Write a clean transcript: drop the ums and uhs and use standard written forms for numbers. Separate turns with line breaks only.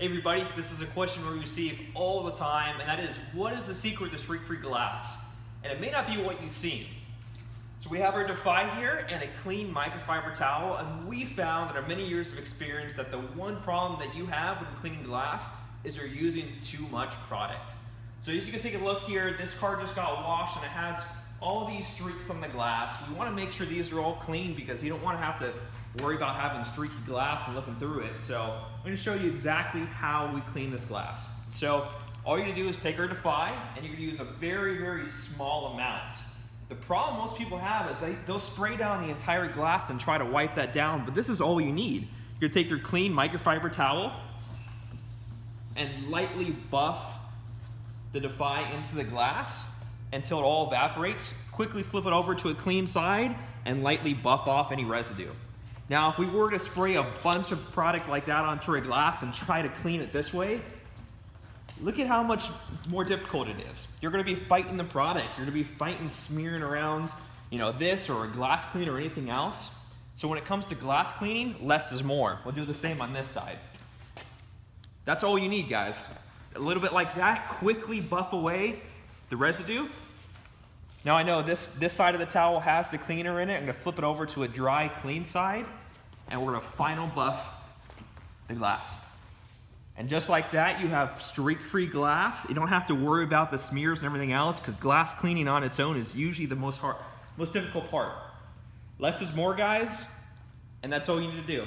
Hey everybody, this is a question we receive all the time, and that is, what is the secret to streak-free glass? And it may not be what you've seen. So we have our Defy here and a clean microfiber towel, and we found in our many years of experience that the one problem that you have when cleaning glass is you're using too much product. So as you can take a look here, this car just got washed and it has all these streaks on the glass. We want to make sure these are all clean because you don't want to have to worry about having streaky glass and looking through it. So I'm going to show you exactly how we clean this glass. So all you're going to do is take our Defy and you're going to use a very, very small amount. The problem most people have is they'll spray down the entire glass and try to wipe that down, but this is all you need. You're going to take your clean microfiber towel and lightly buff the Defy into the glass until it all evaporates. Quickly flip it over to a clean side and lightly buff off any residue. Now, if we were to spray a bunch of product like that onto a glass and try to clean it this way, look at how much more difficult it is. You're going to be fighting the product. You're going to be fighting smearing around, this or a glass cleaner or anything else. So when it comes to glass cleaning, less is more. We'll do the same on this side. That's all you need, guys. A little bit like that, quickly buff away the residue. Now I know this side of the towel has the cleaner in it. I'm going to flip it over to a dry, clean side, and we're going to final buff the glass. And just like that, you have streak-free glass. You don't have to worry about the smears and everything else because glass cleaning on its own is usually the most difficult part. Less is more, guys, and that's all you need to do.